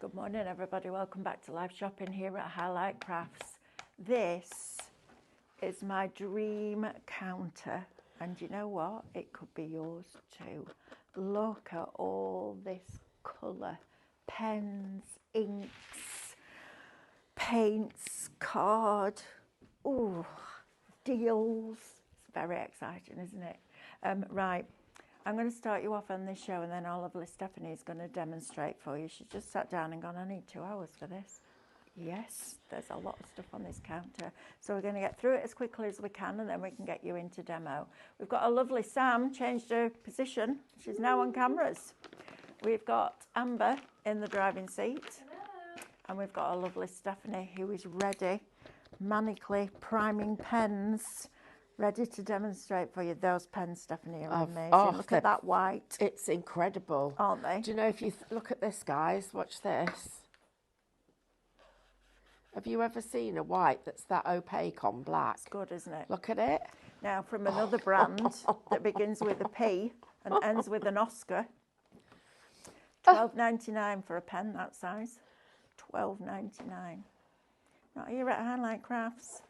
Good morning, everybody. Welcome back to live shopping here at Highlight Crafts. This is my dream counter, and you know what? It could be yours too. Look at all this colour, pens, inks, paints, card. Ooh, deals. It's very exciting, isn't it? Right. I'm going to start you off on this show, and then our lovely Stephanie is going to demonstrate for you. She's just sat down and gone, I need 2 hours for this. Yes, there's a lot of stuff on this counter. So we're going to get through it as quickly as we can, and then we can get you into demo. We've got a lovely Sam, changed her position. She's now on cameras. We've got Amber in the driving seat. Hello. And we've got a lovely Stephanie who is ready, manically priming pens. Ready to demonstrate for you. Those pens, Stephanie, are amazing. Look at that white. It's incredible. Aren't they? Do you know, if you look at this, guys, watch this. Have you ever seen a white that's that opaque on black? It's good, isn't it? Look at it. Now, from another brand that begins with a P and ends with an Oscar. $12.99 for a pen that size. $12.99. Not here at Highlight Crafts.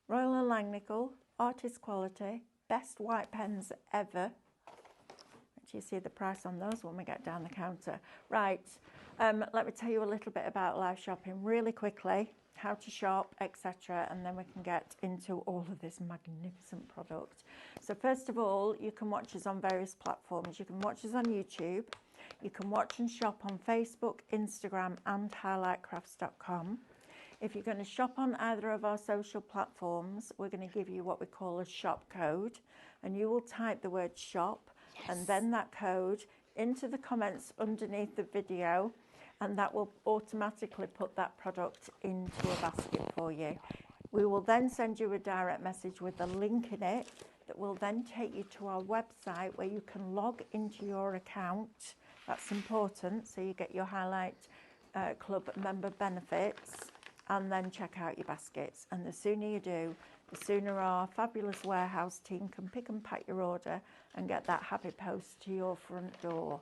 Royal and Langnickel. Artist quality, best white pens ever. You see the price on those when we get down the counter. Right, let me tell you a little bit about live shopping really quickly, how to shop, etc., and then we can get into all of this magnificent product. So first of all, you can watch us on various platforms. You can watch us on YouTube. You can watch and shop on Facebook, Instagram, and highlightcrafts.com. If you're going to shop on either of our social platforms, we're going to give you what we call a shop code, and you will type the word shop and then that code into the comments underneath the video, and that will automatically put that product into a basket for you. We will then send you a direct message with a link in it that will then take you to our website where you can log into your account. That's important, so you get your Highlight Club member benefits, and then check out your baskets. And the sooner you do, the sooner our fabulous warehouse team can pick and pack your order and get that happy post to your front door.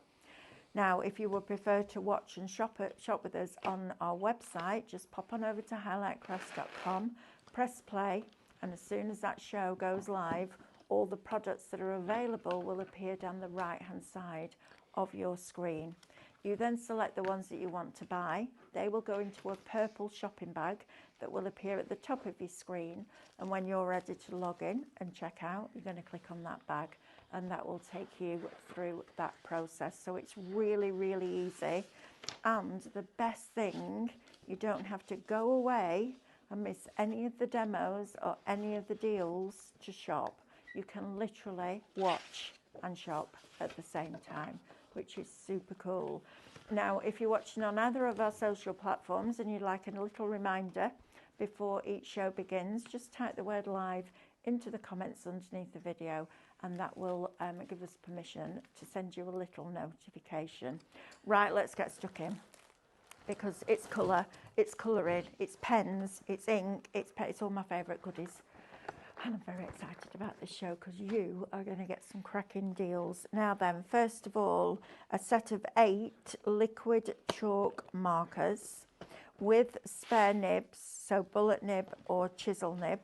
Now, if you would prefer to watch and shop with us on our website, just pop on over to highlightcrafts.com, press play, and as soon as that show goes live, all the products that are available will appear down the right-hand side of your screen. You then select the ones that you want to buy. They will go into a purple shopping bag that will appear at the top of your screen. And when you're ready to log in and check out, you're going to click on that bag, and that will take you through that process. So it's really, really easy. And the best thing, you don't have to go away and miss any of the demos or any of the deals to shop. You can literally watch and shop at the same time, which is super cool. Now, if you're watching on either of our social platforms and you'd like a little reminder before each show begins, just type the word live into the comments underneath the video, and that will give us permission to send you a little notification. Right, let's get stuck in, because it's colour, it's colouring, it's pens, it's ink, it's all my favourite goodies. And I'm very excited about this show because you are going to get some cracking deals. Now then, first of all, a set of 8 liquid chalk markers with spare nibs, so bullet nib or chisel nib.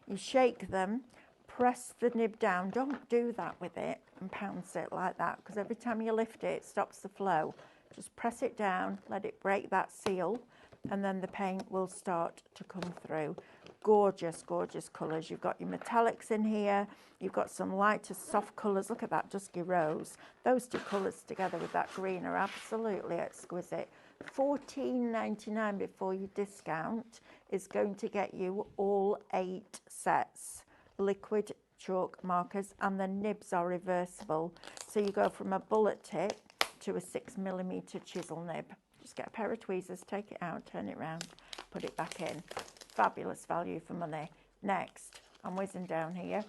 You shake them, press the nib down. Don't do that with it and pounce it like that, because every time you lift it, it stops the flow. Just press it down, let it break that seal, and then the paint will start to come through. Gorgeous, gorgeous colours. You've got your metallics in here. You've got some lighter, soft colours. Look at that dusky rose. Those two colours together with that green are absolutely exquisite. $14.99 before your discount is going to get you all 8 sets. Liquid chalk markers, and the nibs are reversible. So you go from a bullet tip to a 6mm chisel nib. Just get a pair of tweezers, take it out, turn it around, put it back in. Fabulous value for money. Next, I'm whizzing down here.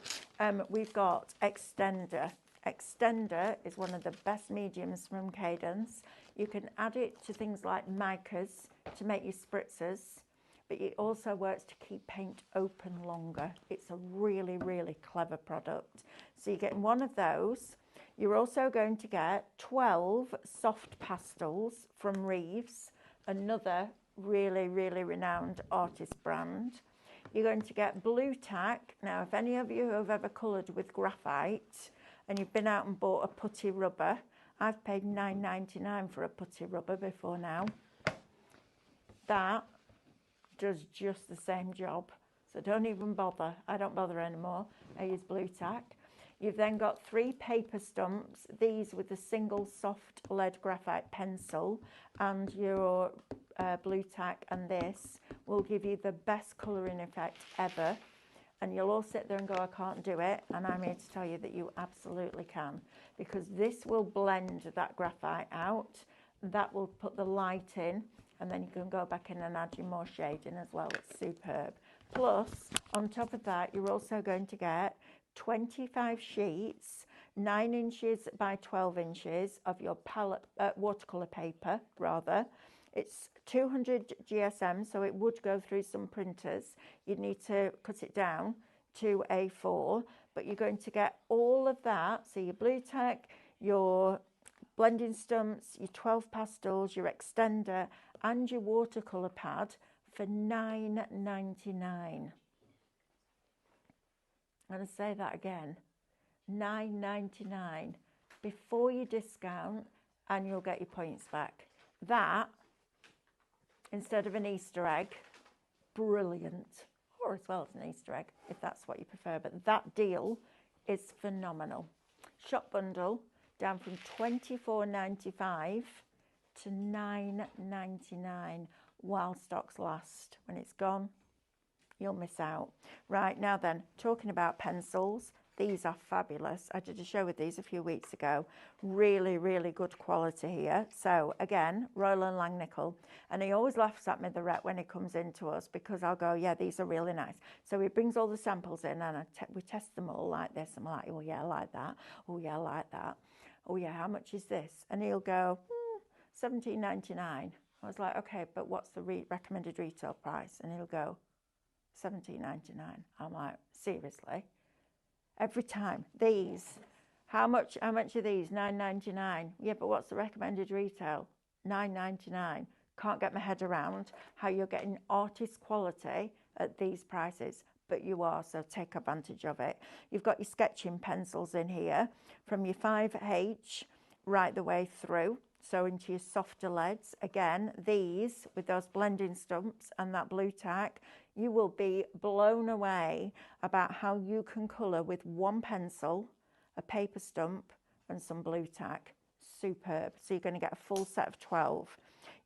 We've got Extender. Extender is one of the best mediums from Cadence. You can add it to things like micas to make your spritzers, but it also works to keep paint open longer. It's a really, really clever product. So you're getting one of those. You're also going to get 12 soft pastels from Reeves another really, really renowned artist brand. You're going to get Blue Tack. Now, if any of you have ever coloured with graphite and you've been out and bought a putty rubber, I've paid $9.99 for a putty rubber before now. That does just the same job. So don't even bother. I don't bother anymore. I use Blue Tack. You've then got 3 paper stumps, these with a single soft lead graphite pencil, and your Blue Tack and this will give you the best colouring effect ever. And you'll all sit there and go, I can't do it. And I'm here to tell you that you absolutely can, because this will blend that graphite out. That will put the light in, and then you can go back in and add your more shading as well. It's superb. Plus, on top of that, you're also going to get 25 sheets, 9 inches by 12 inches of your palette, watercolour paper, rather. It's 200 GSM, so it would go through some printers. You'd need to cut it down to A4, but you're going to get all of that. So your Blue Tack, your blending stumps, your 12 pastels, your extender, and your watercolour pad for $9.99. I'm going to say that again, $9.99 before your discount, and you'll get your points back. That, instead of an Easter egg, brilliant, or as well as an Easter egg, if that's what you prefer, but that deal is phenomenal. Shop bundle down from $24.95 to $9.99 while stocks last. When it's gone, you'll miss out. Right, now then, talking about pencils, these are fabulous. I did a show with these a few weeks ago. Really, really good quality here. So again, Royal and Langnickel. And he always laughs at me, the rep, when he comes into us, because I'll go, yeah, these are really nice. So he brings all the samples in, and we test them all like this. I'm like, oh yeah, I like that. Oh yeah, I like that. Oh yeah, how much is this? And he'll go, $17.99. I was like, okay, but what's the recommended retail price? And he'll go, $17.99. I'm like, seriously? Every time. These, how much are these? $9.99. Yeah, but what's the recommended retail? $9.99. Can't get my head around how you're getting artist quality at these prices, but you are, so take advantage of it. You've got your sketching pencils in here from your 5H right the way through, so into your softer leads. Again, these with those blending stumps and that Blue Tack, you will be blown away about how you can colour with one pencil, a paper stump, and some Blue Tack. Superb. So you're going to get a full set of 12.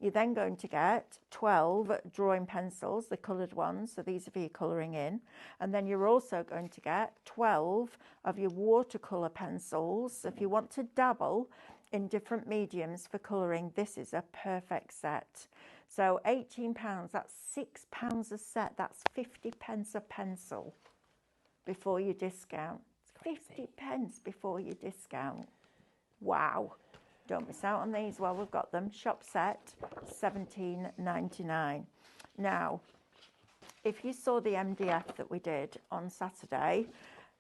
You're then going to get 12 drawing pencils, the coloured ones, so these are for your colouring in. And then you're also going to get 12 of your watercolour pencils. If you want to dabble in different mediums for colouring, this is a perfect set. So £18, that's £6 a set, that's 50p a pencil before your discount. 50p before your discount. Wow. Don't miss out on these while we've got them. Shop set, $17.99. Now, if you saw the MDF that we did on Saturday,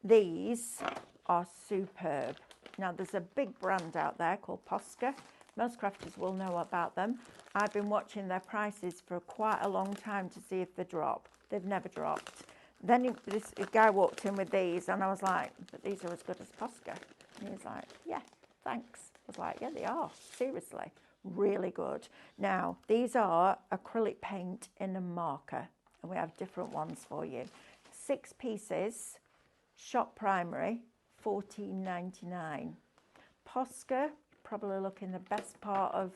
these are superb. Now, there's a big brand out there called Posca. Most crafters will know about them. I've been watching their prices for quite a long time to see if they drop. They've never dropped. Then this guy walked in with these, and I was like, but these are as good as Posca. And he was like, yeah, thanks. I was like, yeah, they are. Seriously, really good. Now, these are acrylic paint in a marker, and we have different ones for you. 6 pieces, shop primary, $14.99. Posca, probably looking the best part of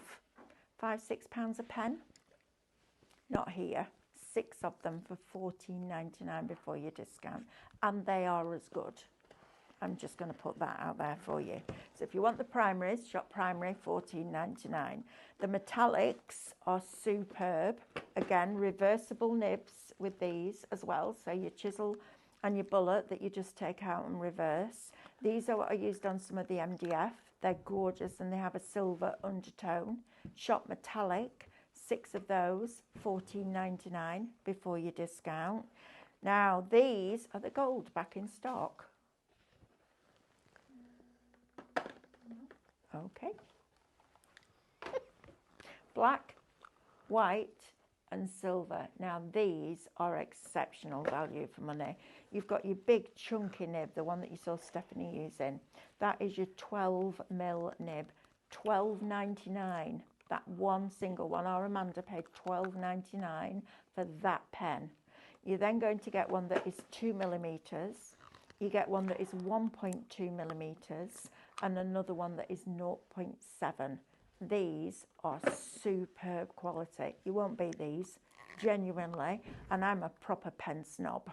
£5–6 a pen. Not here. 6 of them for $14.99 before your discount, and they are as good. I'm just going to put that out there for you. So if you want the primaries, shop primary, $14.99. The metallics are superb. Again, reversible nibs with these as well. So your chisel and your bullet that you just take out and reverse. These are what are used on some of the MDF. They're gorgeous, and they have a silver undertone. Shop metallic, 6 of those, $14.99 before your discount. Now, these are the gold back in stock. Okay. Black, white and silver. Now these are exceptional value for money. You've got your big chunky nib, the one that you saw Stephanie using. That is your 12mm nib, $12.99. That one single one. Our Amanda paid $12.99 for that pen. You're then going to get one that is 2mm. You get one that is 1.2mm and another one that is 0.7. These are superb quality. You won't beat these, genuinely. And I'm a proper pen snob.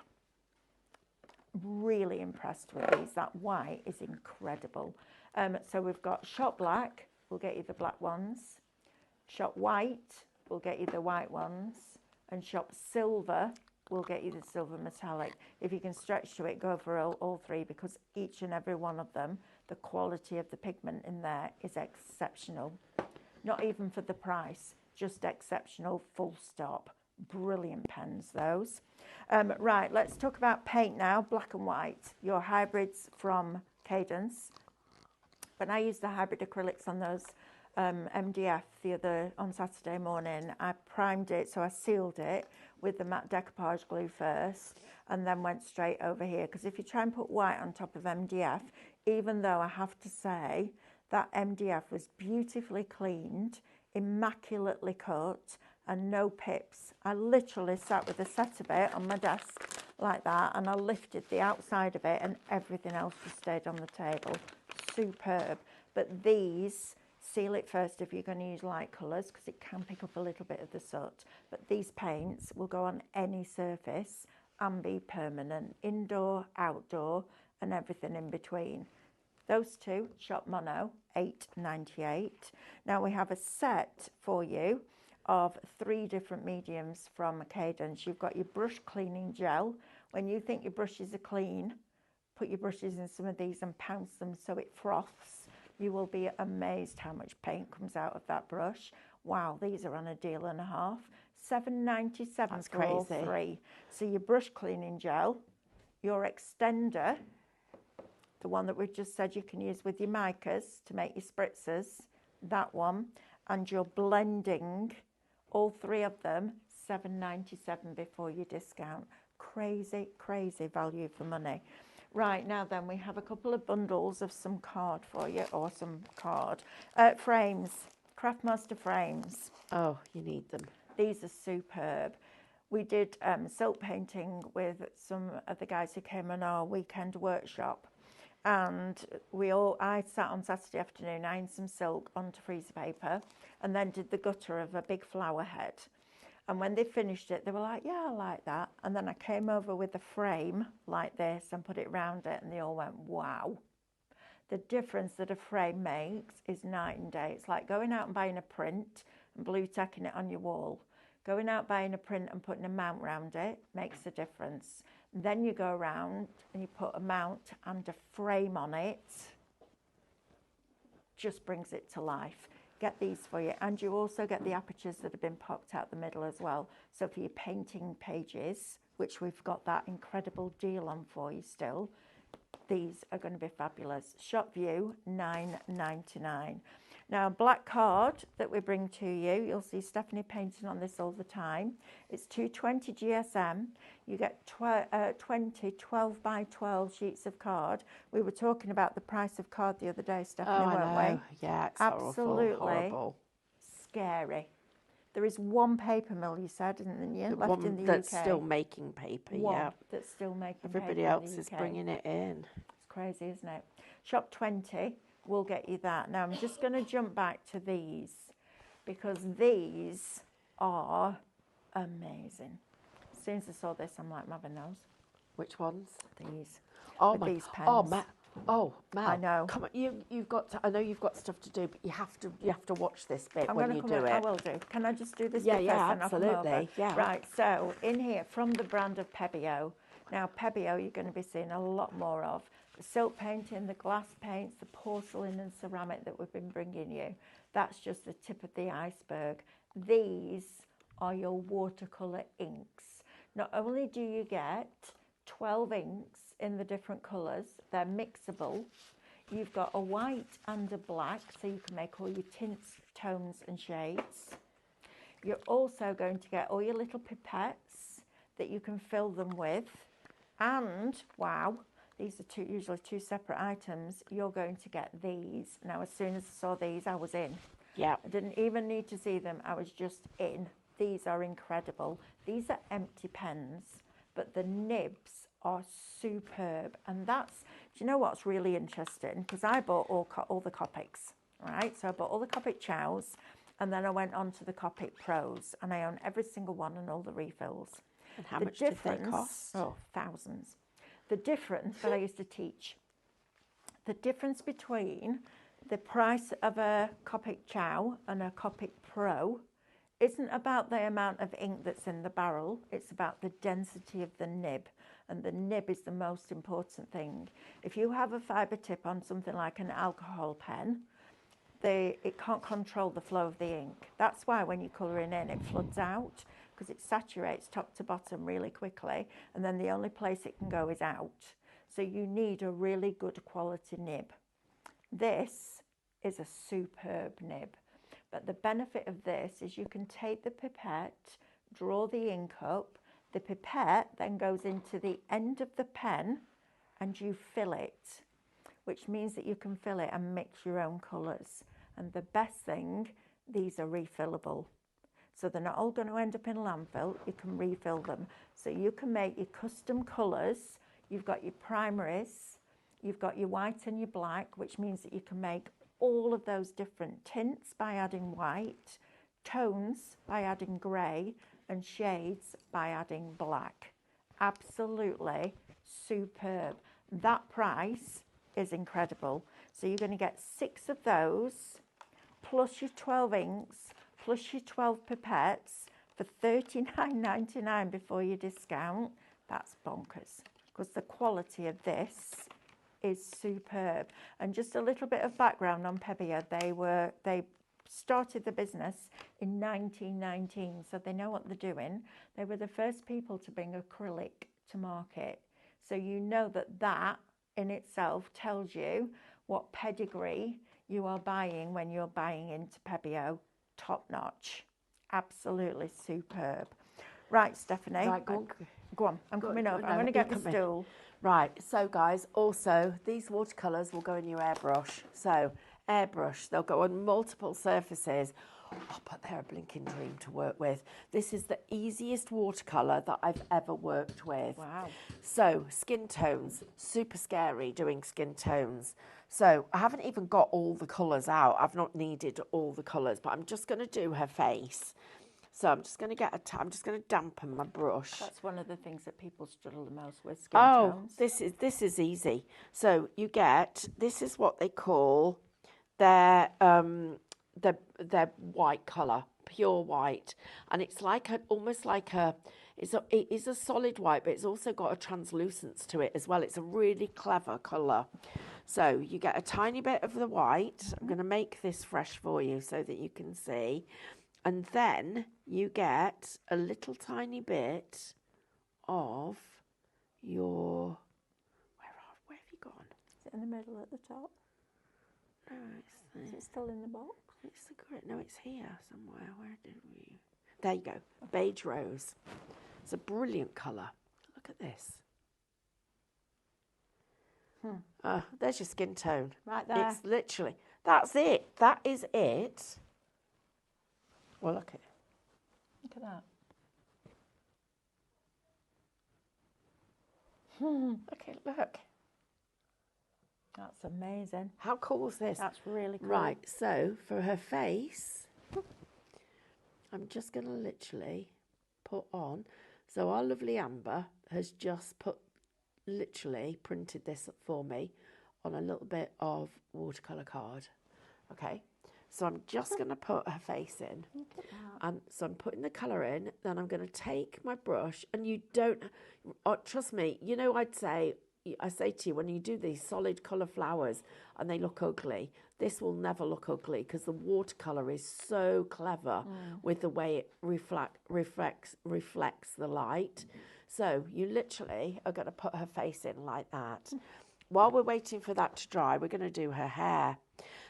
Really impressed with these. That white is incredible. So we've got shot black, we'll get you the black ones. Shot white, we'll get you the white ones. And shot silver, we'll get you the silver metallic. If you can stretch to it, go for all three, because each and every one of them, the quality of the pigment in there is exceptional. Not even for the price, just exceptional, full stop. Brilliant pens, those. Right, let's talk about paint now, black and white. Your hybrids from Cadence. When I used the hybrid acrylics on those MDF on Saturday morning, I primed it, so I sealed it with the matte decoupage glue first and then went straight over here, because if you try and put white on top of MDF, even though I have to say that MDF was beautifully cleaned, immaculately cut and no pips. I literally sat with a set of it on my desk like that, and I lifted the outside of it and everything else just stayed on the table. Superb. But these, seal it first if you're going to use light colours, because it can pick up a little bit of the soot. But these paints will go on any surface and be permanent, indoor, outdoor and everything in between. Those two, shot mono, $8.98. Now we have a set for you of 3 different mediums from Cadence. You've got your brush cleaning gel. When you think your brushes are clean, put your brushes in some of these and pounce them so it froths. You will be amazed how much paint comes out of that brush. Wow, these are on a deal and a half. $7.97 for all 3. So your brush cleaning gel, your extender, the one that we've just said you can use with your micas to make your spritzers, that one, and your blending, all 3 of them, $7.97 before your discount. Crazy, crazy value for money. Right, now then, we have a couple of bundles of some card for you, or some card. Frames, Craftmaster frames. Oh, you need them. These are superb. We did silk painting with some of the guys who came on our weekend workshop. And I sat on Saturday afternoon, ironed some silk onto freezer paper and then did the gutter of a big flower head. And when they finished it, they were like, yeah, I like that. And then I came over with a frame like this and put it around it, and they all went, wow. The difference that a frame makes is night and day. It's like going out and buying a print and blue tacking it on your wall. Going out buying a print and putting a mount around it makes a difference. Then you go around and you put a mount and a frame on it. Just brings it to life. Get these for you. And you also get the apertures that have been popped out the middle as well. So for your painting pages, which we've got that incredible deal on for you still, these are going to be fabulous. Shop View, $9.99. Now, black card that we bring to you, you'll see Stephanie painting on this all the time. It's 220 GSM. You get 20 12 by 12 sheets of card. We were talking about the price of card the other day, Stephanie, weren't we? Yeah, it's absolutely horrible. Scary. There is one paper mill, you said, isn't there, left in the that's UK. still making paper, One that's still making Everybody paper else in the is UK. bringing it in. It's crazy, isn't it? Shop 20 will get you that. Now, I'm just going to jump back to these because these are amazing. As soon as I saw this, I'm like, I'm having those. Which ones? These. Oh, with these pens. Oh, Matt. Oh, Mel. I know. Come on, you've got to, I know you've got stuff to do, but you have to watch this bit I'm when gonna you come do in. it. I will do. Can I just do this Yeah, bit yeah, first and I'll come over? absolutely. Yeah. Right, so in here, from the brand of Pebeo. Now, Pebeo you're going to be seeing a lot more of. The silk painting, the glass paints, the porcelain and ceramic that we've been bringing you. That's just the tip of the iceberg. These are your watercolor inks. Not only do you get 12 inks in the different colours, they're mixable. You've got a white and a black, so you can make all your tints, tones and shades. You're also going to get all your little pipettes that you can fill them with. And, wow, these are usually two separate items. You're going to get these. Now, as soon as I saw these, I was in. Yeah. I didn't even need to see them. I was just in. These are incredible. These are empty pens, but the nibs are superb. And that's, do you know what's really interesting? Because I bought all the Copics, right? So I bought all the Copic Chows, and then I went on to the Copic Pros, and I own every single one and all the refills. And how much did they cost? Oh, thousands. The difference that I used to teach, the difference between the price of a Copic Chow and a Copic Pro isn't about the amount of ink that's in the barrel, it's about the density of the nib. And the nib is the most important thing. If you have a fibre tip on something like an alcohol pen, it can't control the flow of the ink. That's why when you're colouring in, it floods out, because it saturates top to bottom really quickly, and then the only place it can go is out. So you need a really good quality nib. This is a superb nib, but the benefit of this is you can take the pipette, draw the ink up, the pipette then goes into the end of the pen and you fill it, which means that you can fill it and mix your own colours. And the best thing, these are refillable. So they're not all going to end up in a landfill, you can refill them. So you can make your custom colours. You've got your primaries, you've got your white and your black, which means that you can make all of those different tints by adding white, tones by adding grey, and shades by adding black. Absolutely superb. That price is incredible. So you're going to get 6 of those, plus your 12 inks, plus your 12 pipettes for $39.99 before your discount. That's bonkers, because the quality of this is superb. And just a little bit of background on Pebeo. They started the business in 1919, so they know what they're doing. They were the first people to bring acrylic to market. So you know that in itself tells you what pedigree you are buying when you're buying into Pebeo. Top notch. Absolutely superb. Right, Stephanie. Right, go on. I'm coming over. No, I'm going to get you the come in. stool. Right, so guys, also these watercolours will go in your airbrush. So airbrush, they'll go on multiple surfaces. Oh, but they're a blinking dream to work with. This is the easiest watercolour that I've ever worked with. Wow. So skin tones, super scary doing skin tones. So I haven't even got all the colours out. I've not needed all the colours, but I'm just going to do her face. So I'm just going to I'm just going to dampen my brush. That's one of the things that people struggle the most with, skin tones. This is easy. So you get, this is what they call their white colour, pure white, and it's like almost like it is a solid white, but it's also got a translucence to it as well. It's a really clever colour. So you get a tiny bit of the white. I'm going to make this fresh for you so that you can see. And then you get a little tiny bit of your, where have you gone? Is it in the middle at the top? No, Is it still in the box? It's the grit. No, it's here somewhere. Where did we? There you go. Beige rose. It's a brilliant colour. Look at this. There's your skin tone. Right there. It's literally, that's it. That is it. Well, look at that. Okay, look. That's amazing. How cool is this? That's really cool. Right, so for her face, I'm just going to literally put on. So our lovely Amber has just literally printed this for me on a little bit of watercolour card. Okay, so I'm just going to put her face in. And so I'm putting the colour in, then I'm going to take my brush, and you don't, trust me, you know, I say to you, when you do these solid colour flowers and they look ugly, this will never look ugly because the watercolour is so clever with the way it reflects the light. So you literally are going to put her face in like that. While we're waiting for that to dry, we're going to do her hair.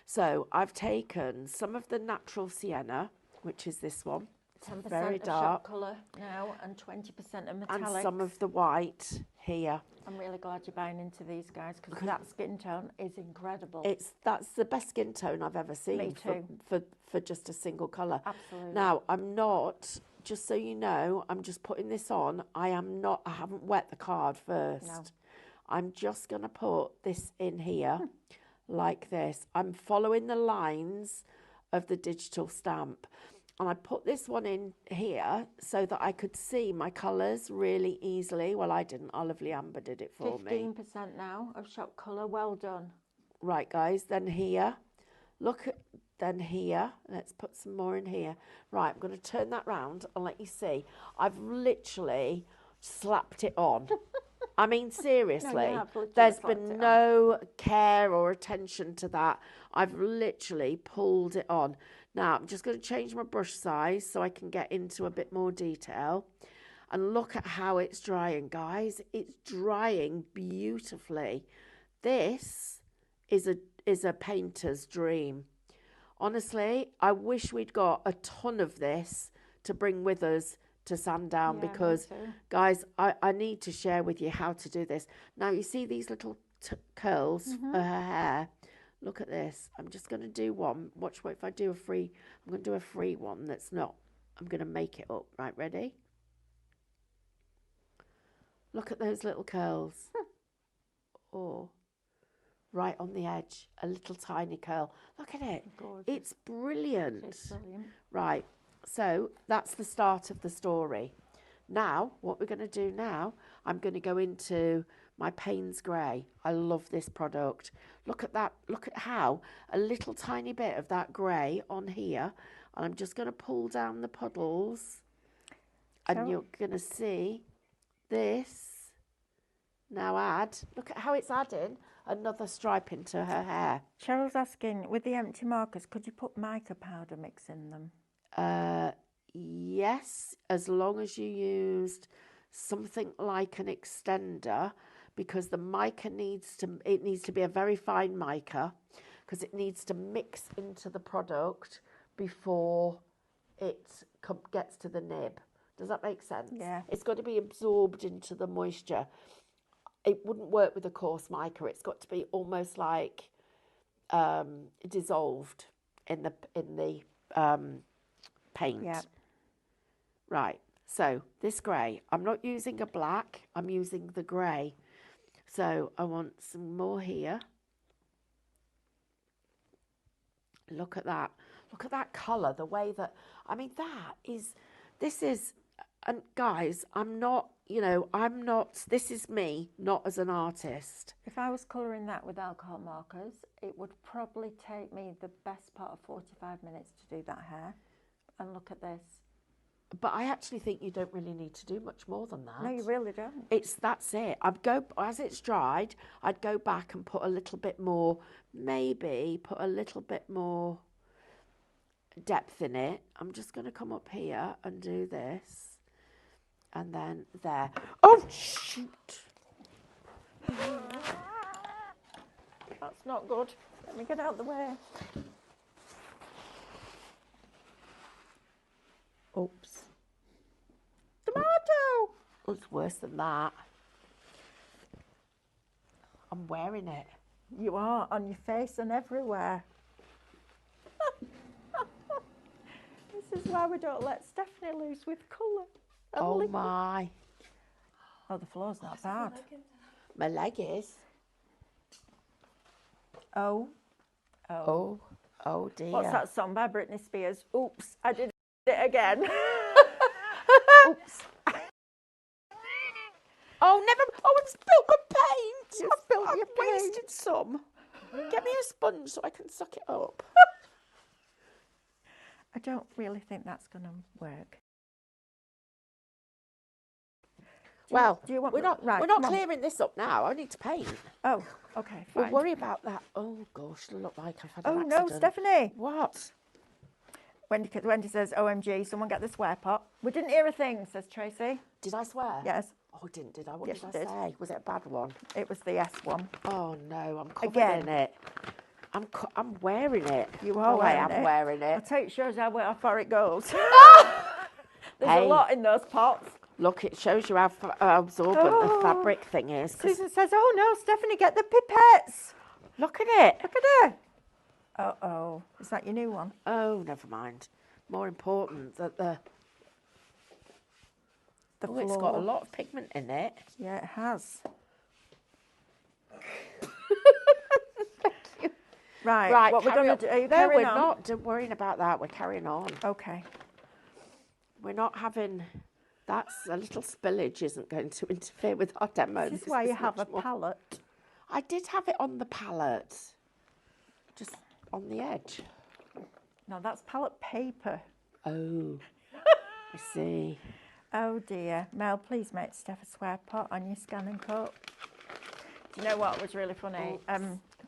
So I've taken some of the natural sienna, which is this one. 10% very of dark. shot colour now and 20% of metallics. And some of the white here. I'm really glad you're buying into these guys because that skin tone is incredible. That's the best skin tone I've ever seen. Me too. For just a single colour. Absolutely. Now, I'm not, just so you know, I'm just putting this on. I haven't wet the card first. No. I'm just going to put this in here like this. I'm following the lines of the digital stamp. And I put this one in here so that I could see my colours really easily. Well, I didn't. Our lovely Amber did it for me. 15% now of shot colour. Well done. Right, guys. Then here. Then here. Let's put some more in here. Right, I'm going to turn that round and let you see. I've literally slapped it on. I mean, seriously, there's been no care or attention to that. I've literally pulled it on. Now, I'm just going to change my brush size so I can get into a bit more detail. And look at how it's drying, guys. It's drying beautifully. This is a painter's dream. Honestly, I wish we'd got a ton of this to bring with us to Sandown because, guys, I need to share with you how to do this. Now, you see these little curls for her hair? Look at this. I'm just going to do one. Watch what if I do a free. I'm going to do a free one that's not. I'm going to make it up. Right, ready? Look at those little curls. Oh, right on the edge. A little tiny curl. Look at it. Gorgeous. It's brilliant. It's brilliant. Right. So that's the start of the story. Now, what we're going to do now, I'm going to go into my Payne's Grey. I love this product. Look at that. Look at how a little tiny bit of that grey on here. And I'm just going to pull down the puddles. And you're going to see this. Now add. Look at how it's adding another stripe into her hair. Cheryl's asking, with the empty markers, could you put mica powder mix in them? Yes, as long as you used something like an extender, because the mica needs to be a very fine mica, because it needs to mix into the product before it gets to the nib. Does that make sense? Yeah. It's got to be absorbed into the moisture. It wouldn't work with a coarse mica. It's got to be almost like dissolved in the paint. Yeah. Right. So this grey, I'm not using a black. I'm using the grey. So I want some more here. Look at that. Look at that colour. The way that, I mean, this is, and guys, this is me, not as an artist. If I was colouring that with alcohol markers, it would probably take me the best part of 45 minutes to do that hair. And look at this. But I actually think you don't really need to do much more than that. No, you really don't. That's it. As it's dried, I'd go back and put a little bit more, maybe put a little bit more depth in it. I'm just going to come up here and do this. And then there. Oh, shoot. That's not good. Let me get out of the way. Oops. Tomato! It's worse than that. I'm wearing it. You are, on your face and everywhere. This is why we don't let Stephanie loose with colour. Oh my. Oh, the floor's not bad. My leg is. Oh dear. What's that song by Britney Spears? Oops, I did it again. Oops. Oh, I've spilled my paint. I've wasted some. Get me a sponge so I can suck it up. I don't really think that's going to work. Do you want we're not clearing this up now. I need to paint. Oh, okay, fine. We'll worry about that. Oh gosh, I look like I've had an accident. No, Stephanie. What? Wendy says, OMG, someone get the swear pot. We didn't hear a thing, says Tracy. Did I swear? Yes. Oh, I didn't, did I? What yes, did I say? Was it a bad one? It was the S one. Oh no, I'm covered in it. I'm wearing it. You are I am wearing it. I'll tell you, it shows how far it goes. There's a lot in those pots. Look, it shows you how absorbent the fabric thing is. Susan says, oh no, Stephanie, get the pipettes. Look at it. Look at it. Uh-oh. Is that your new one? Oh, never mind. More important that the floor. It's got a lot of pigment in it. Yeah, it has. Thank you. Right, what we're going to do, are you carrying on? No, we're not worrying about that. We're carrying on. Okay. We're not having... That's a little spillage isn't going to interfere with our demo. This is why you have a palette. I did have it on the palette. Just on the edge. No, that's palette paper. Oh, I see. Oh dear. Mel, please make Steph a square pot on your scanning cup. Do you know what was really funny?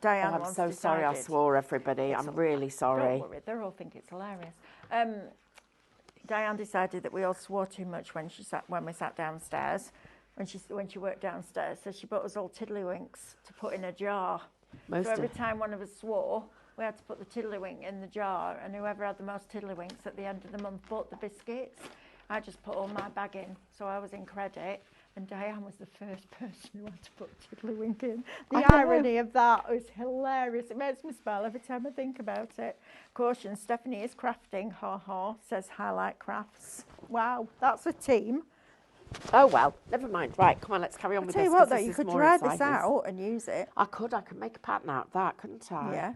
Diane I'm so sorry I swore, everybody. I'm really sorry. Don't worry, they all think it's hilarious. Diane decided that we all swore too much when we sat downstairs, when she worked downstairs. So she bought us all tiddlywinks to put in a jar. So every time one of us swore, we had to put the tiddlywink in the jar, and whoever had the most tiddlywinks at the end of the month bought the biscuits. I just put all my bag in, so I was in credit, and Diane was the first person who had to put tiddlywink in. The irony of that is hilarious. It makes me smile every time I think about it. Caution, Stephanie is crafting, ha ha, says Highlight Crafts. Wow, that's a team. Oh, well, never mind. Right, come on, let's carry on with this. Tell you what, though, you could dry this out and use it. I could make a pattern out of that, couldn't I? Yeah.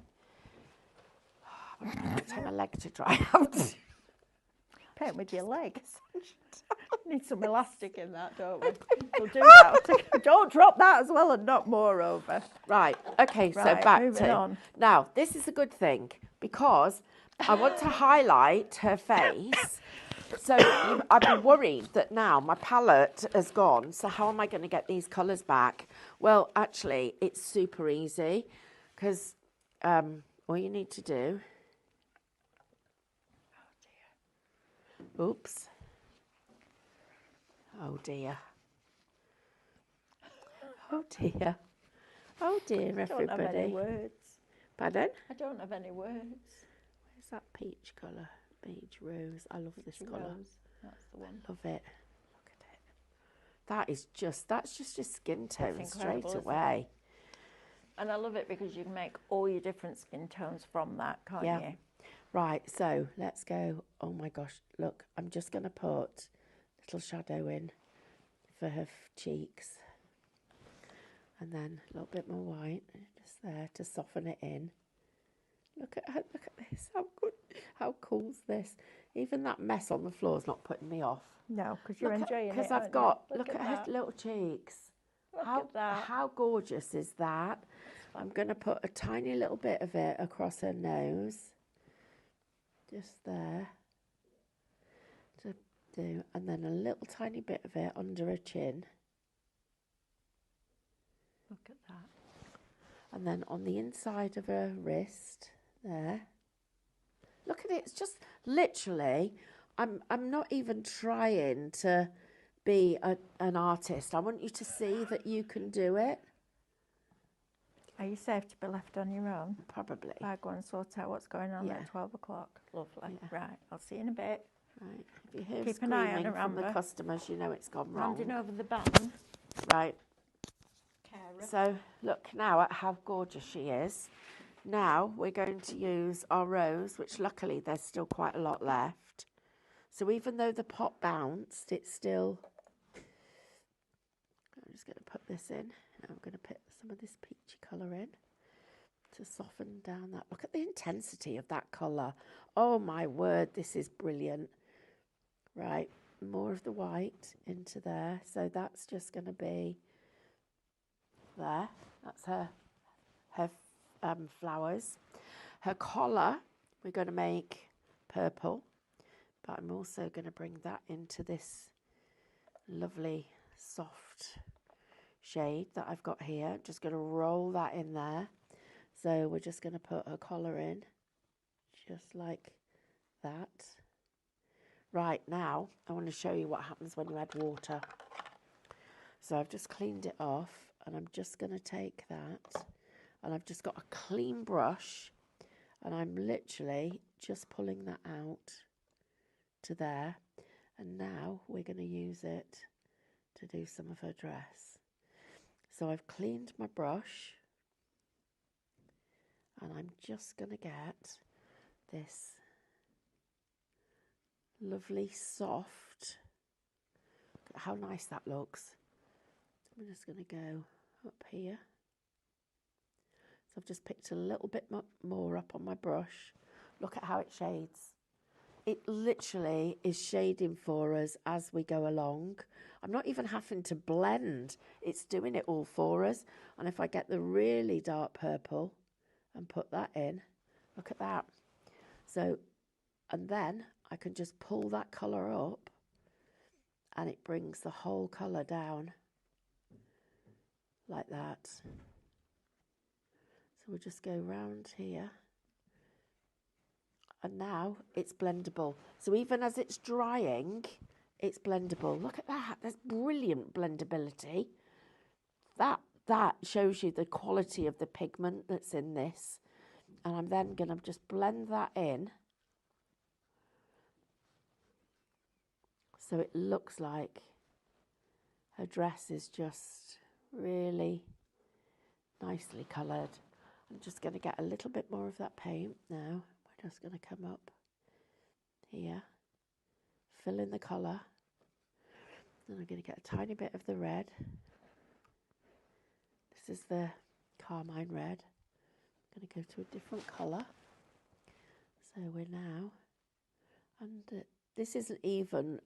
Take my leg to dry out. Paint with your legs. Need some elastic in that, don't we? We'll do that. Don't drop that as well, and not moreover. Right, okay, so back to... On. Now, this is a good thing, because I want to highlight her face. So I've been worried that now my palette has gone, so how am I going to get these colours back? Well, actually, it's super easy, because all you need to do... Oops. Oh dear. Oh dear. Oh dear, everybody. I don't have any words. Pardon? I don't have any words. Where's that peach colour? Peach rose. I love this colour. That's the one. Love it. Look at it. That's just your skin tone straight away. And I love it because you can make all your different skin tones from that, can't you? Right, so let's go. Oh my gosh, look, I'm just going to put a little shadow in for her cheeks. And then a little bit more white, just there to soften it in. Look at this, how good, how cool is this? Even that mess on the floor is not putting me off. No, because you're enjoying it. Because I've got, look at her little cheeks. Look at that. How gorgeous is that? I'm going to put a tiny little bit of it across her nose. Just there to do, and then a little tiny bit of it under her chin. Look at that. And then on the inside of her wrist, there. Look at it, it's just literally, I'm not even trying to be an artist. I want you to see that you can do it. Are you safe to be left on your own? Probably. I go and sort out what's going on at 12 o'clock. Lovely. Yeah. Right, I'll see you in a bit. Right. If you hear Keep an eye on her, from the customers, you know it's gone wrong. Handing over the band. Right. So look now at how gorgeous she is. Now we're going to use our rose, which luckily there's still quite a lot left. So even though the pot bounced, it's still... I'm just going to put this in. Now I'm going to put some of this peachy colour in to soften down that. Look at the intensity of that colour. Oh my word, this is brilliant. Right, more of the white into there. So that's just going to be there. That's her flowers. Her collar, we're going to make purple, but I'm also going to bring that into this lovely soft shade that I've got here. Just going to roll that in there. So we're just going to put her collar in just like that. Right, now I want to show you what happens when you add water. So I've just cleaned it off, and I'm just going to take that, and I've just got a clean brush, and I'm literally just pulling that out to there. And now now we're going to use it to do some of her dress. So I've cleaned my brush, and I'm just going to get this lovely soft, look at how nice that looks. I'm just going to go up here. So I've just picked a little bit more up on my brush. Look at how it shades. It literally is shading for us as we go along. I'm not even having to blend. It's doing it all for us. And if I get the really dark purple and put that in, look at that. So, and then I can just pull that colour up and it brings the whole colour down like that. So we'll just go round here. And now it's blendable. So even as it's drying, it's blendable. Look at that. There's brilliant blendability. That shows you the quality of the pigment that's in this. And I'm then going to just blend that in. So it looks like her dress is just really nicely coloured. I'm just going to get a little bit more of that paint now. We're just going to come up here, fill in the colour. Then I'm going to get a tiny bit of the red. This is the carmine red. I'm going to go to a different colour. So we're now, and this isn't even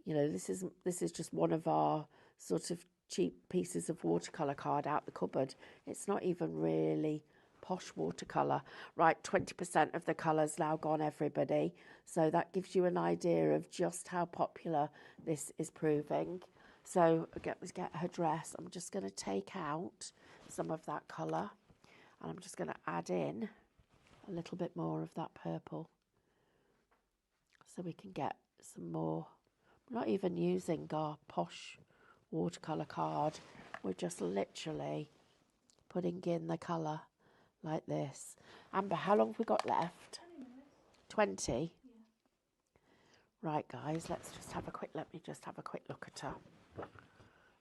this is just one of our sort of cheap pieces of watercolour card out the cupboard. It's not even really posh watercolour. Right, 20% of the colour's now gone, everybody. So that gives you an idea of just how popular this is proving. So let's get her dress. I'm just going to take out some of that colour, and I'm just going to add in a little bit more of that purple so we can get some more. We're not even using our posh watercolour card. We're just literally putting in the colour like this. Amber, how long have we got left? 20? Yeah. Right, guys, let me just have a quick look at her.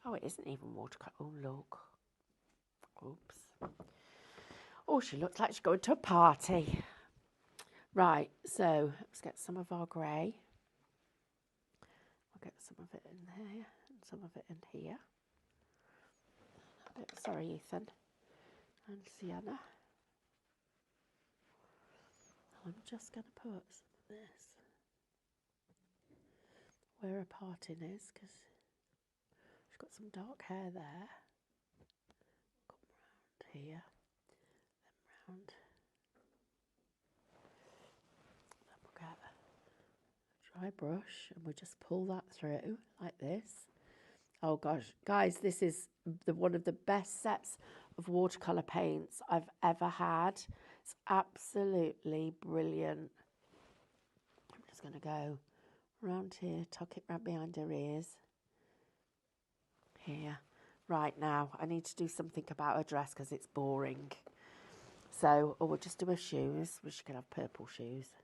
Oh, it isn't even watercolour. Oh, look. Oops. Oh, she looks like she's going to a party. Right, so let's get some of our grey. I'll get some of it in there and some of it in here. Sorry, Ethan. And Sienna. I'm just going to put some of this where her parting is, because she's got some dark hair there. Come round here, then round. Then we'll get a dry brush and we'll just pull that through like this. Oh gosh, guys, this is one of the best sets of watercolour paints I've ever had. It's absolutely brilliant. I'm just going to go around here, tuck it round behind her ears. Here. Right, now, I need to do something about her dress because it's boring. So, we'll just do her shoes. She can have purple shoes.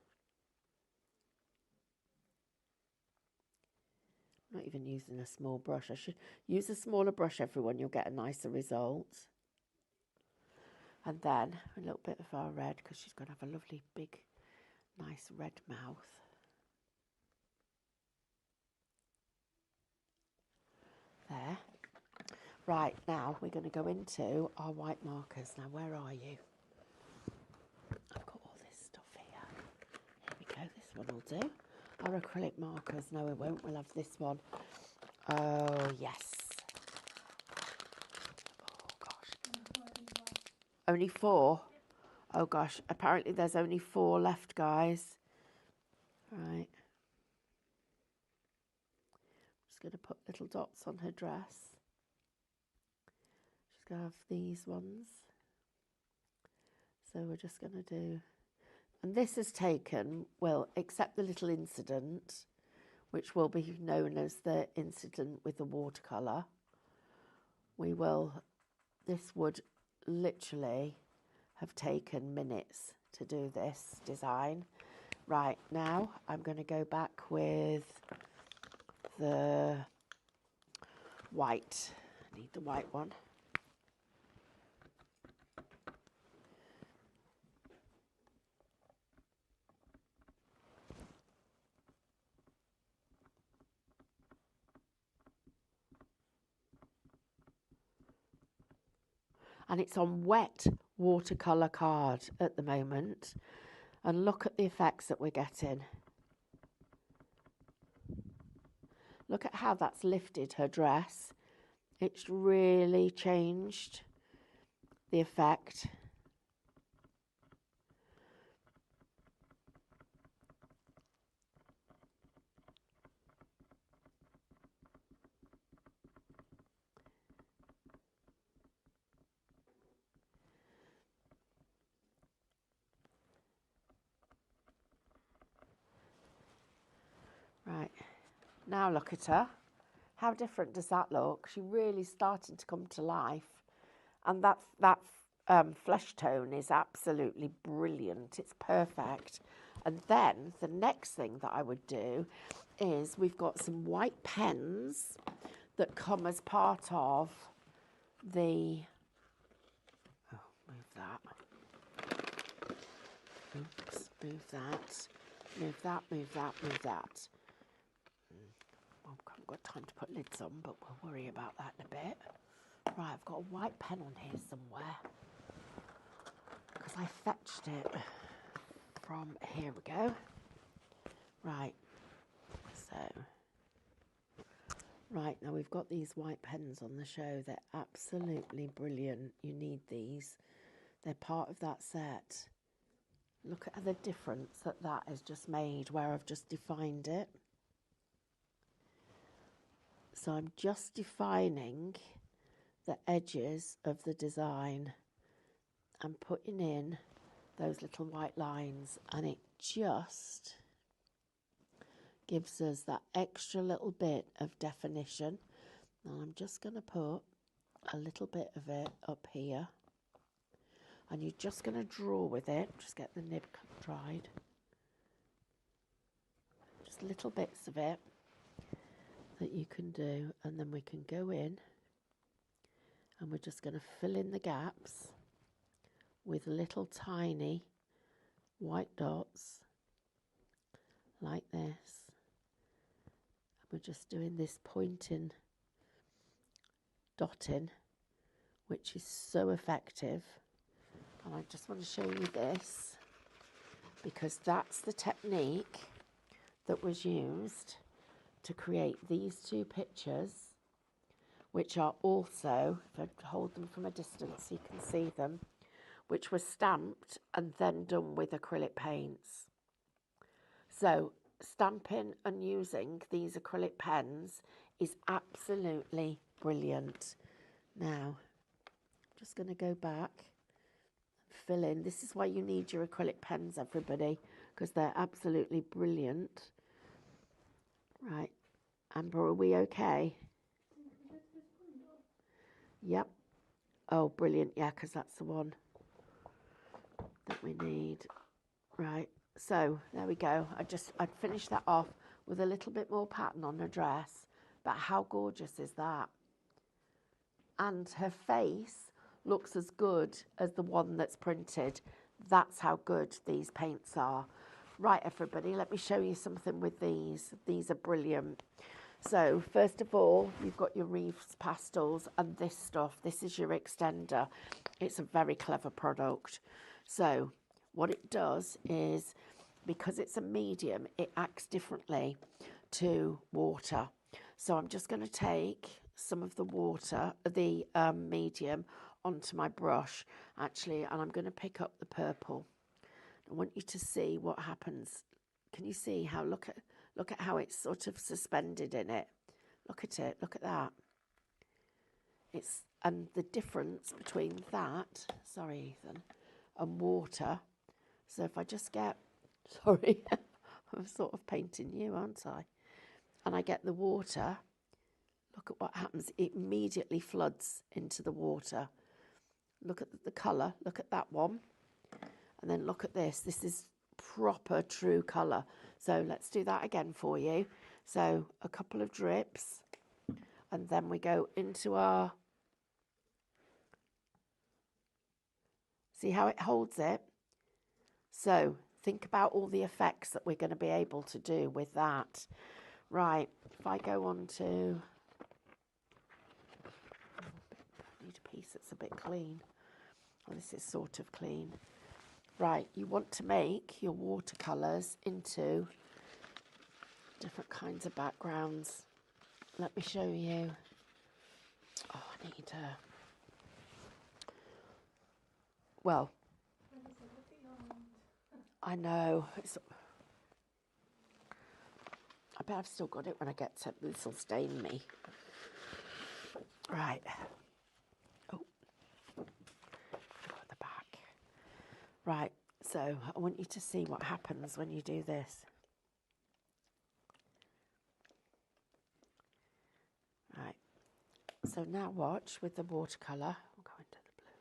I'm not even using a small brush. I should use a smaller brush, everyone. You'll get a nicer result. And then a little bit of our red, because she's going to have a lovely big, nice red mouth. There. Right, now we're going to go into our white markers. Now, where are you? I've got all this stuff here. Here we go. This one will do. Our acrylic markers. No, we won't. We'll have this one. Oh, yes. Oh, gosh. Only 4? Oh, gosh. Apparently there's only 4 left, guys. Right. Just going to put little dots on her dress. She's going to have these ones. So we're just going to do... And this has taken, well, except the little incident, which will be known as the incident with the watercolour. This would literally have taken minutes to do this design. Right, now I'm going to go back with the white. I need the white one. And it's on wet watercolour card at the moment. And look at the effects that we're getting. Look at how that's lifted her dress. It's really changed the effect. Right, now look at her. How different does that look? She really started to come to life. And that flesh tone is absolutely brilliant. It's perfect. And then the next thing that I would do is we've got some white pens that come as part of the... Oh, move that. Oops, move that. Move that, move that, move that. Well, I haven't got time to put lids on, but we'll worry about that in a bit. Right, I've got a white pen on here somewhere because I fetched it from, here we go. Right, so, right, now we've got these white pens on the show. They're absolutely brilliant. You need these. They're part of that set. Look at the difference that that has just made where I've just defined it. So I'm just defining the edges of the design and putting in those little white lines, and it just gives us that extra little bit of definition. And I'm just going to put a little bit of it up here, and you're just going to draw with it. Just get the nib dried. Just little bits of it that you can do, and then we can go in and we're just going to fill in the gaps with little tiny white dots like this. We're just doing this pointing, dotting, which is so effective. And I just want to show you this because that's the technique that was used to create these two pictures, which are also, if I hold them from a distance so you can see them, which were stamped and then done with acrylic paints. So stamping and using these acrylic pens is absolutely brilliant. Now, I'm just going to go back and fill in. This is why you need your acrylic pens, everybody, because they're absolutely brilliant. Right, Amber, are we okay? Yep. Oh, brilliant. Yeah, because that's the one that we need. Right. So there we go. I'd finished that off with a little bit more pattern on her dress. But how gorgeous is that? And her face looks as good as the one that's printed. That's how good these paints are. Right, everybody, let me show you something with these. These are brilliant. So first of all, you've got your Reeves pastels and this stuff. This is your extender. It's a very clever product. So what it does is, because it's a medium, it acts differently to water. So I'm just going to take some of the water, the medium, onto my brush, actually, and I'm going to pick up the purple. I want you to see what happens. Can you see how, look at how it's sort of suspended in it. Look at it, look at that. And the difference between that, sorry Ethan, and water. So if I just get, sorry, I'm sort of painting you, aren't I? And I get the water, look at what happens. It immediately floods into the water. Look at the colour, look at that one. And then look at this. This is proper true colour. So let's do that again for you. So a couple of drips, and then we go into our, see how it holds it? So think about all the effects that we're going to be able to do with that. Right, if I go on to, I need a piece that's a bit clean. Oh, this is sort of clean. Right, you want to make your watercolours into different kinds of backgrounds. Let me show you. Oh, I need a, well, I know, I bet I've still got it when I get to, this will stain me. Right. Oh, at the back. Right, so I want you to see what happens when you do this. Right, so now watch with the watercolour. We'll go into the blue.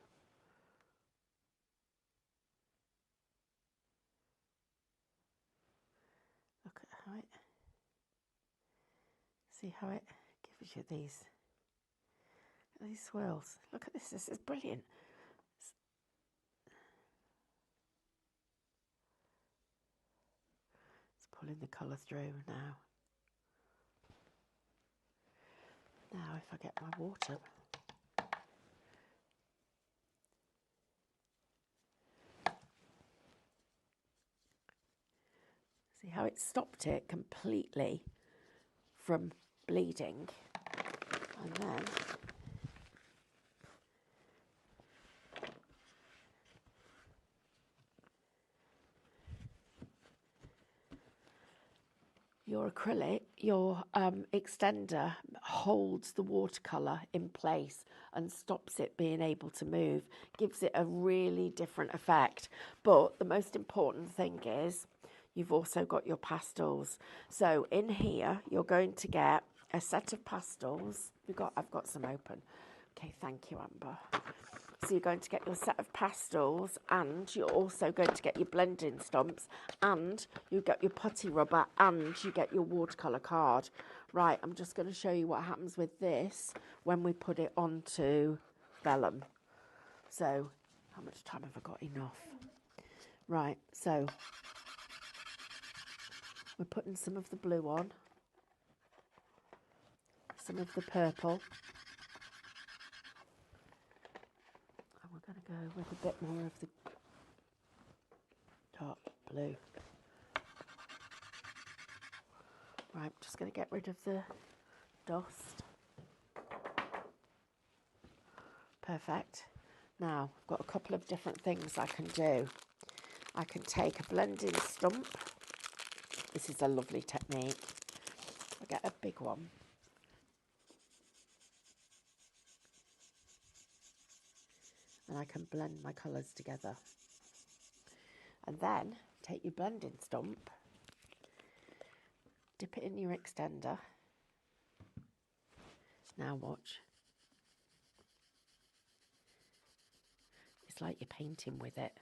Look at how it, see how it gives you these swirls. Look at this, this is brilliant. It's pulling the colour through now. Now if I get my water, see how it stopped it completely from bleeding, and then your acrylic, your extender holds the watercolour in place and stops it being able to move, gives it a really different effect. But the most important thing is you've also got your pastels. So in here you're going to get a set of pastels. I've got some open. Okay, thank you, Amber. So you're going to get your set of pastels, and you're also going to get your blending stumps, and you get your putty rubber, and you get your watercolour card. Right, I'm just going to show you what happens with this when we put it onto vellum. So, how much time have I got? Enough. Right, so we're putting some of the blue on, some of the purple. I'm going to go with a bit more of the dark blue. Right, I'm just going to get rid of the dust. Perfect. Now, I've got a couple of different things I can do. I can take a blending stump. This is a lovely technique. I'll get a big one. And I can blend my colours together. And then take your blending stump, dip it in your extender. Now watch. It's like you're painting with it.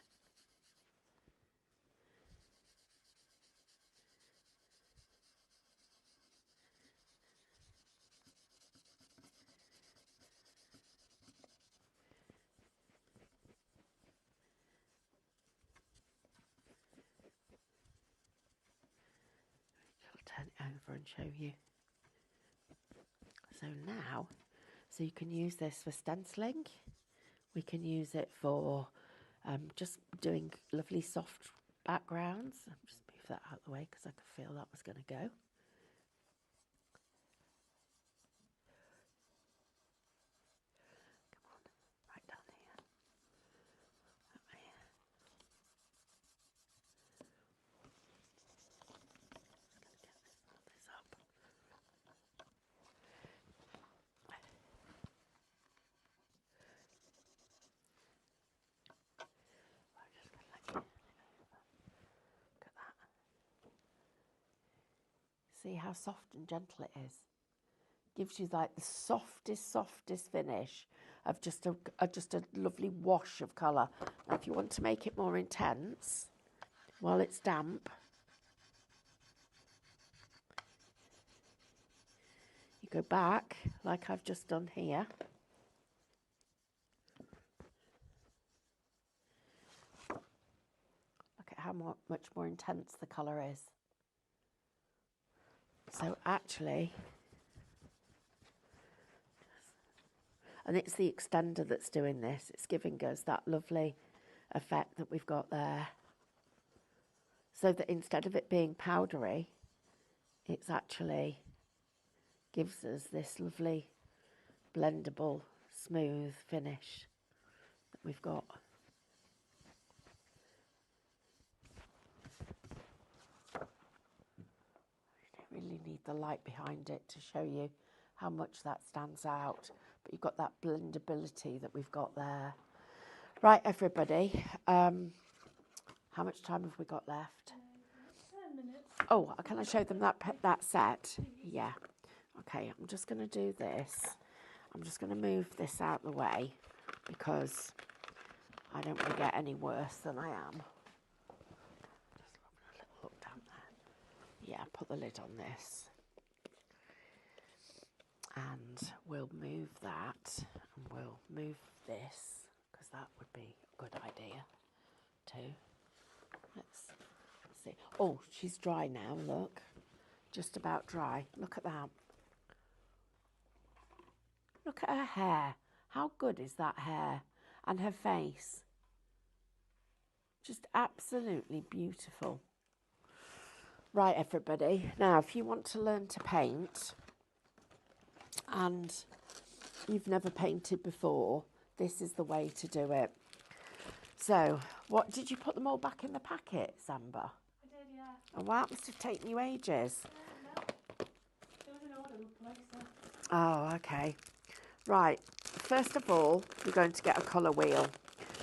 I'll turn it over and show you. So now, so you can use this for stenciling. We can use it for just doing lovely soft backgrounds. I'll just move that out of the way because I could feel that was going to go. Come on, right down here. This up. I'm just going to let you look at that. See how soft and gentle it is. Gives you like the softest finish of just a lovely wash of colour. Now, if you want to make it more intense, while it's damp. You go back like I've just done here. Look at how much more intense the colour is. So actually, and it's the extender that's doing this. It's giving us that lovely effect that we've got there. So that instead of it being powdery, it's actually gives us this lovely blendable, smooth finish that we've got. You don't really need the light behind it to show you how much that stands out, but you've got that blendability that we've got there. Right, everybody, how much time have we got left? 10 minutes. Oh, can I show them that set? Yeah. Okay, I'm just going to do this. I'm just going to move this out of the way because I don't want to get any worse than I am. Just a little look down there. Yeah, put the lid on this. And we'll move that and we'll move this because that would be a good idea too. Let's see. Oh, she's dry now, look. Just about dry. Look at that. Look at her hair. How good is that hair? And her face. Just absolutely beautiful. Right, everybody. Now, if you want to learn to paint and you've never painted before, this is the way to do it. So, what did you put them all back in the packet, Amber? I did, yeah. Oh, wow, it must have taken you ages. No. There was an order replaced, so. Oh, okay. Right, first of all, we're going to get a colour wheel.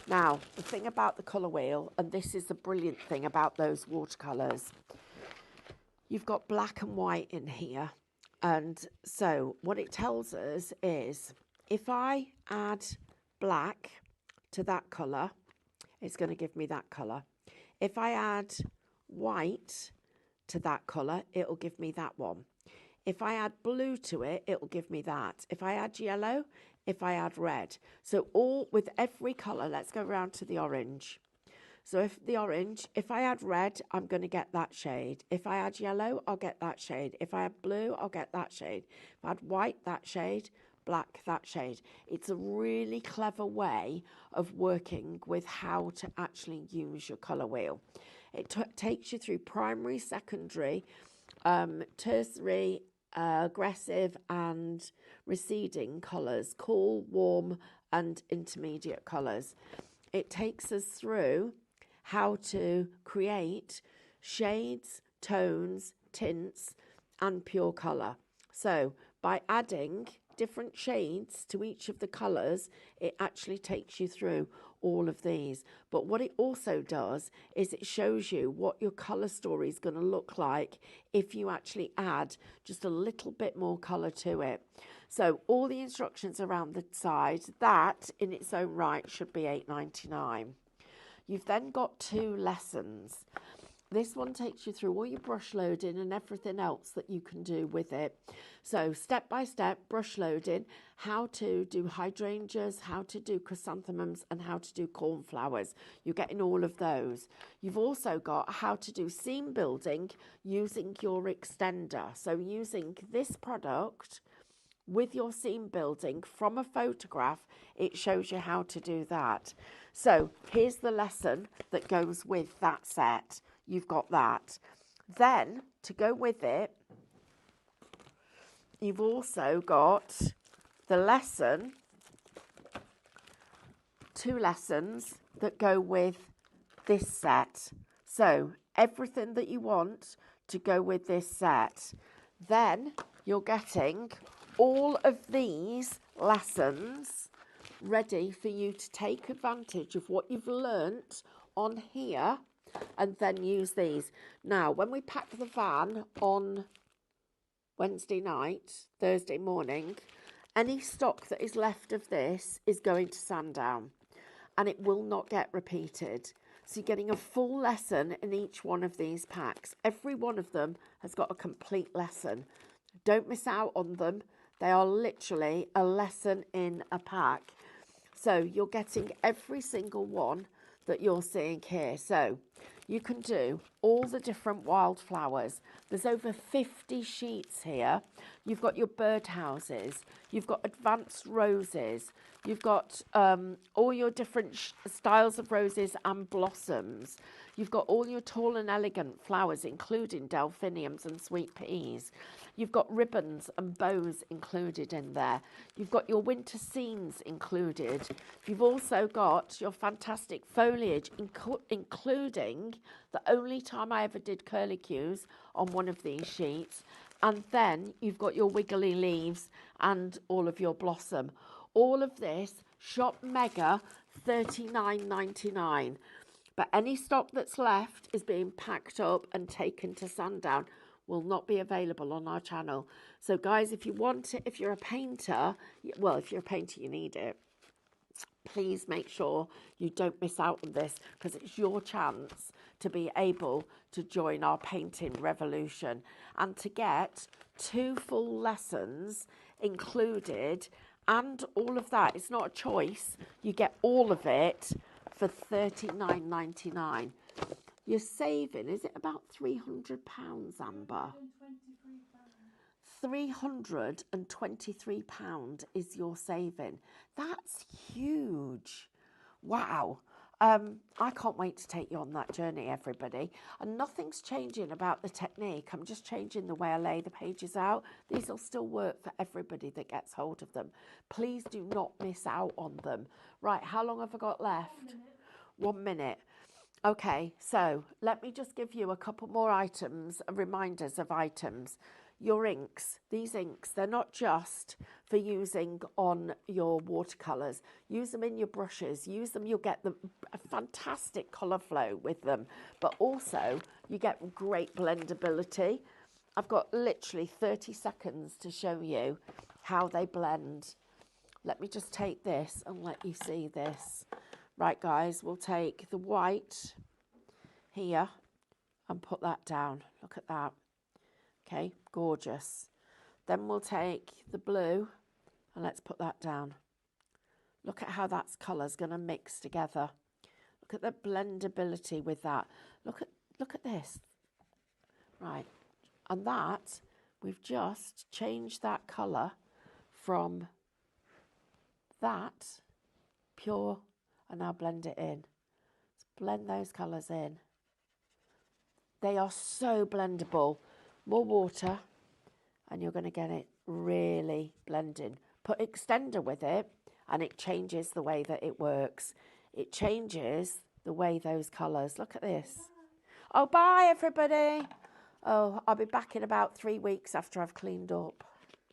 Now, the thing about the colour wheel, and this is the brilliant thing about those watercolours, you've got black and white in here. And so what it tells us is if I add black to that colour, it's going to give me that colour. If I add white to that colour, it'll give me that one. If I add blue to it, it'll give me that. If I add yellow, if I add red. So all with every colour, let's go around to the orange. So if the orange, if I add red, I'm going to get that shade. If I add yellow, I'll get that shade. If I add blue, I'll get that shade. If I add white, that shade, black, that shade. It's a really clever way of working with how to actually use your colour wheel. It takes you through primary, secondary, tertiary, aggressive and receding colours, cool, warm and intermediate colours. It takes us through how to create shades, tones, tints and pure colour. So by adding different shades to each of the colours, it actually takes you through all of these. But what it also does is it shows you what your colour story is going to look like if you actually add just a little bit more colour to it. So all the instructions around the side, that in its own right should be £8.99. You've then got 2 lessons. This one takes you through all your brush loading and everything else that you can do with it. So step by step brush loading, how to do hydrangeas, how to do chrysanthemums and how to do cornflowers. You're getting all of those. You've also got how to do seam building using your extender. So using this product with your seam building from a photograph, it shows you how to do that. So here's the lesson that goes with that set. You've got that. Then to go with it, you've also got the lesson, 2 lessons that go with this set. So everything that you want to go with this set. Then you're getting all of these lessons ready for you to take advantage of what you've learnt on here and then use these. Now, when we pack the van on Wednesday night, Thursday morning, any stock that is left of this is going to Sandown and it will not get repeated. So you're getting a full lesson in each one of these packs. Every one of them has got a complete lesson. Don't miss out on them. They are literally a lesson in a pack. So you're getting every single one that you're seeing here. So you can do all the different wildflowers. There's over 50 sheets here. You've got your birdhouses. You've got advanced roses. You've got all your different styles of roses and blossoms. You've got all your tall and elegant flowers, including delphiniums and sweet peas. You've got ribbons and bows included in there. You've got your winter scenes included. You've also got your fantastic foliage, including the only time I ever did curlicues on one of these sheets. And then you've got your wiggly leaves and all of your blossom. All of this, shop mega, $39.99. But any stock that's left is being packed up and taken to Sandown. Will not be available on our channel. So guys, if you want it, if you're a painter, well, if you're a painter, you need it. Please make sure you don't miss out on this, because it's your chance to be able to join our painting revolution and to get 2 full lessons included and all of that. It's not a choice. You get all of it for £39.99. You're saving, is it about £300, Amber? £323 is your saving. That's huge. Wow. I can't wait to take you on that journey, everybody. And nothing's changing about the technique. I'm just changing the way I lay the pages out. These will still work for everybody that gets hold of them. Please do not miss out on them. Right, how long have I got left? 1 minute. Okay, so let me just give you a couple more items, reminders of items. Your inks, these inks, they're not just for using on your watercolours. Use them in your brushes. Use them, you'll get a fantastic colour flow with them. But also, you get great blendability. I've got literally 30 seconds to show you how they blend. Let me just take this and let you see this. Right, guys, we'll take the white here and put that down. Look at that. Okay, gorgeous. Then we'll take the blue and let's put that down. Look at how that colour's going to mix together. Look at the blendability with that. Look at this. Right, and that, we've just changed that colour from that pure, and now blend it in. Let's blend those colours in. They are so blendable. More water and you're going to get it really blending. Put extender with it and it changes the way that it works. It changes the way those colours. Look at this. Oh, bye everybody. Oh, I'll be back in about 3 weeks after I've cleaned up.